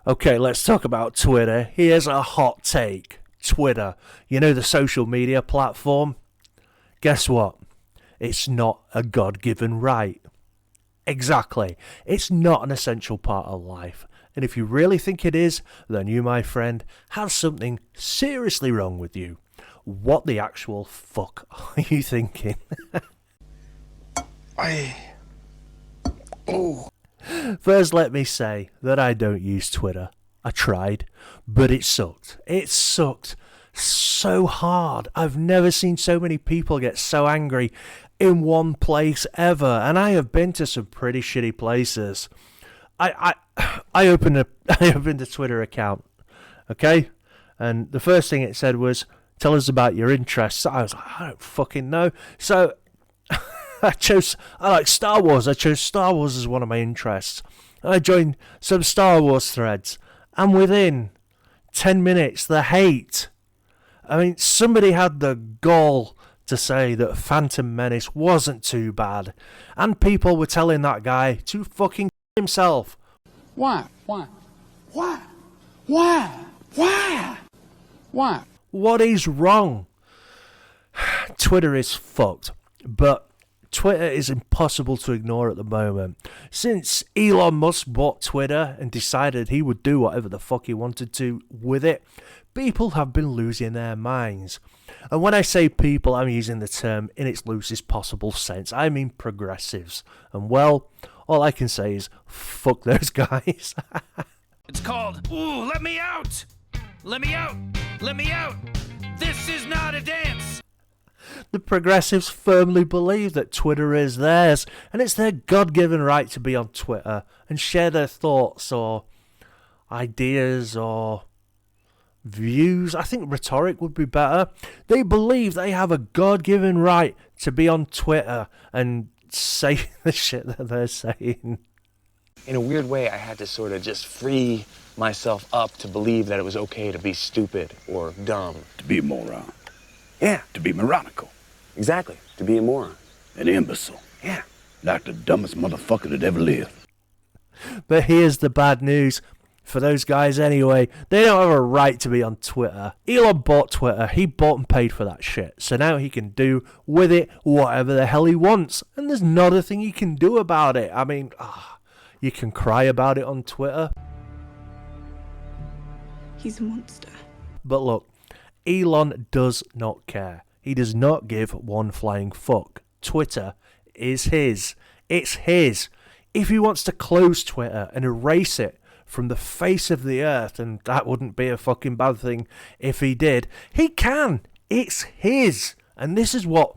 Okay, let's talk about Twitter. Here's a hot take. Twitter, you know, the social media platform? Guess what? It's not a God-given right. Exactly. It's not an essential part of life. And if you really think it is, then you, my friend, have something seriously wrong with you. What the actual fuck are you thinking? First, let me say that I don't use Twitter. I tried, but it sucked. It sucked so hard. I've never seen so many people get so angry in one place ever, and I have been to some pretty shitty places. I opened a Twitter account, okay, and the first thing it said was, "Tell us about your interests." I was like, I don't fucking know. So I like Star Wars. I chose Star Wars as one of my interests. I joined some Star Wars threads, and within 10 minutes, the hate. I mean, somebody had the gall to say that Phantom Menace wasn't too bad, and people were telling that guy to fucking himself. Why? What is wrong? Twitter is fucked, but Twitter is impossible to ignore at the moment. Since Elon Musk bought Twitter and decided he would do whatever the fuck he wanted to with it, people have been losing their minds. And when I say people, I'm using the term in its loosest possible sense. I mean progressives. And well, all I can say is, fuck those guys. It's called, ooh, let me out! Let me out! Let me out! This is not a dance! The progressives firmly believe that Twitter is theirs, and it's their God-given right to be on Twitter and share their thoughts or ideas or views. I think rhetoric would be better. They believe they have a God-given right to be on Twitter and say the shit that they're saying. In a weird way, I had to sort of just free myself up to believe that it was okay to be stupid or dumb. To be a moron. Yeah. To be moronical. Exactly. To be a moron. An imbecile. Yeah. Like the dumbest motherfucker that ever lived. But here's the bad news. For those guys anyway, they don't have a right to be on Twitter. Elon bought Twitter. He bought and paid for that shit. So now he can do with it whatever the hell he wants. And there's not a thing he can do about it. I mean, you can cry about it on Twitter. He's a monster. But look, Elon does not care. He does not give one flying fuck. Twitter is his. It's his. If he wants to close Twitter and erase it from the face of the earth, and that wouldn't be a fucking bad thing if he did, he can. It's his. And this is what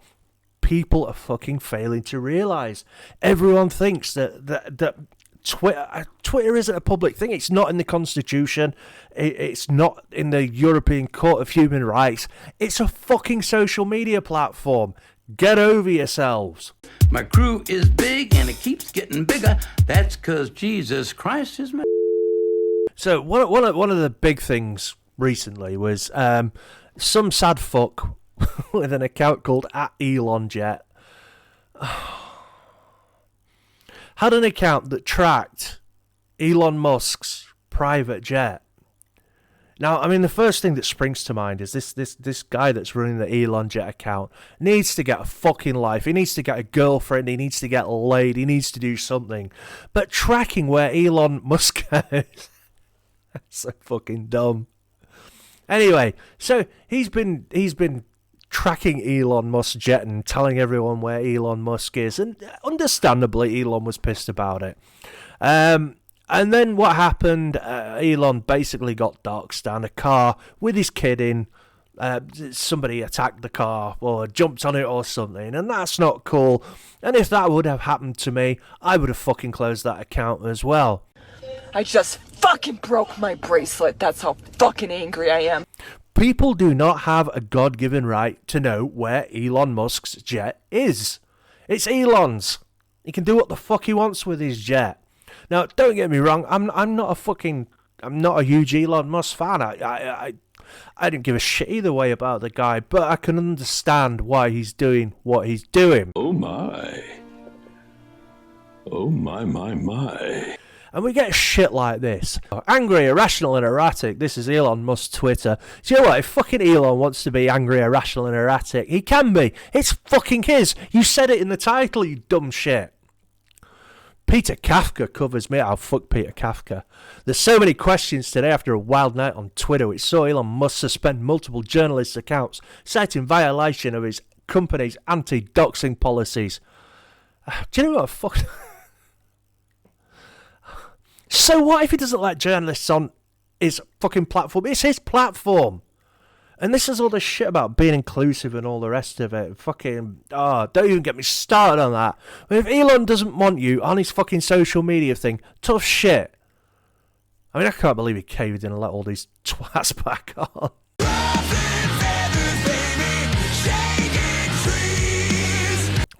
people are fucking failing to realise. Everyone thinks that Twitter isn't a public thing. It's not in the Constitution. It's not in the European Court of Human Rights. It's a fucking social media platform. Get over yourselves. My crew is big and it keeps getting bigger. That's because Jesus Christ is my... So one of the big things recently was some sad fuck with an account called @ElonJet had an account that tracked Elon Musk's private jet. Now, I mean, the first thing that springs to mind is this guy that's running the ElonJet account needs to get a fucking life. He needs to get a girlfriend. He needs to get laid. He needs to do something. But tracking where Elon Musk goes, that's so fucking dumb. Anyway, so he's been tracking Elon Musk's jet and telling everyone where Elon Musk is, and understandably Elon was pissed about it. And then what happened, Elon basically got doxxed down a car with his kid in. Somebody attacked the car or jumped on it or something, and that's not cool. And if that would have happened to me, I would have fucking closed that account as well. I just fucking broke my bracelet. That's how fucking angry I am. People do not have a God-given right to know where Elon Musk's jet is. It's Elon's. He can do what the fuck he wants with his jet. Now, don't get me wrong. I'm not a huge Elon Musk fan. I don't give a shit either way about the guy, but I can understand why he's doing what he's doing. Oh my. Oh my. And we get shit like this. Angry, irrational and erratic. This is Elon Musk's Twitter. Do you know what? If fucking Elon wants to be angry, irrational and erratic, he can be. It's fucking his. You said it in the title, you dumb shit. Peter Kafka covers me. Oh, fuck Peter Kafka. There's so many questions today after a wild night on Twitter which saw Elon Musk suspend multiple journalists' accounts, citing violation of his company's anti-doxing policies. Do you know what? Fuck... So what if he doesn't let journalists on his fucking platform? It's his platform. And this is all this shit about being inclusive and all the rest of it. Fucking, don't even get me started on that. If Elon doesn't want you on his fucking social media thing, tough shit. I mean, I can't believe he caved in and let all these twats back on.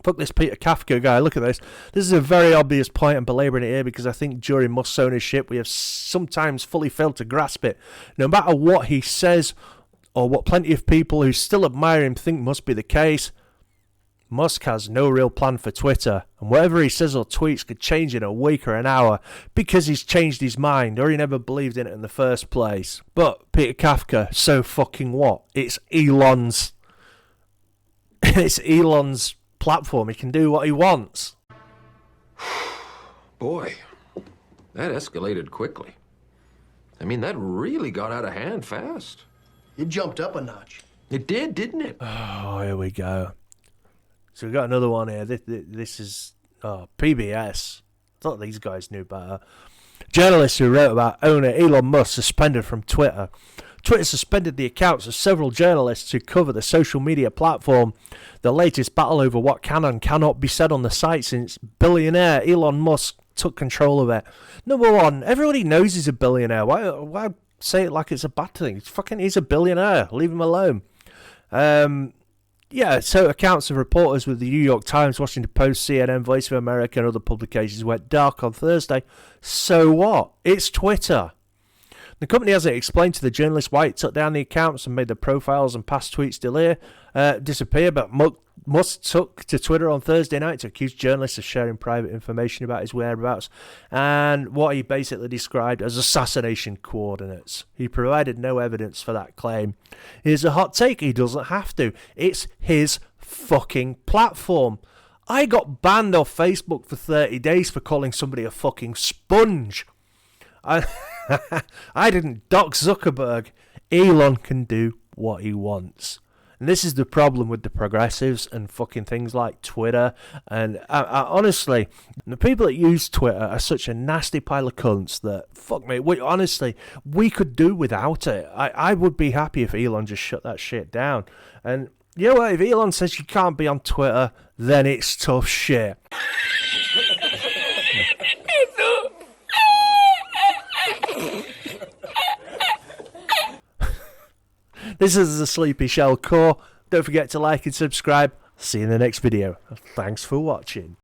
Fuck this Peter Kafka guy, look at this. This is a very obvious point, I'm belabouring it here because I think during Musk's ownership we have sometimes fully failed to grasp it. No matter what he says, or what plenty of people who still admire him think must be the case, Musk has no real plan for Twitter, and whatever he says or tweets could change in a week or an hour because he's changed his mind or he never believed in it in the first place. But Peter Kafka, so fucking what? It's Elon's platform. He can do what he wants. Boy, that escalated quickly. I mean, that really got out of hand fast. It jumped up a notch. It did, didn't it? Oh, here we go. So we've got another one here. This is PBS. I thought these guys knew better. Journalists who wrote about owner Elon Musk suspended from Twitter. Twitter suspended the accounts of several journalists who cover the social media platform. The latest battle over what can and cannot be said on the site since billionaire Elon Musk took control of it. Number one, everybody knows he's a billionaire. Why say it like it's a bad thing? He's a billionaire. Leave him alone. So accounts of reporters with the New York Times, Washington Post, CNN, Voice of America and other publications went dark on Thursday. So what? It's Twitter. The company hasn't explained to the journalists why it took down the accounts and made the profiles and past tweets disappear, but Musk took to Twitter on Thursday night to accuse journalists of sharing private information about his whereabouts and what he basically described as assassination coordinates. He provided no evidence for that claim. Here's a hot take: he doesn't have to. It's his fucking platform. I got banned off Facebook for 30 days for calling somebody a fucking sponge. I didn't dock Zuckerberg. Elon can do what he wants. And this is the problem with the progressives and fucking things like Twitter. And honestly, the people that use Twitter are such a nasty pile of cunts that, fuck me, we could do without it. I would be happy if Elon just shut that shit down. And you know what? If Elon says you can't be on Twitter, then it's tough shit. This is the Sleepy Shell Core. Don't forget to like and subscribe. See you in the next video. Thanks for watching.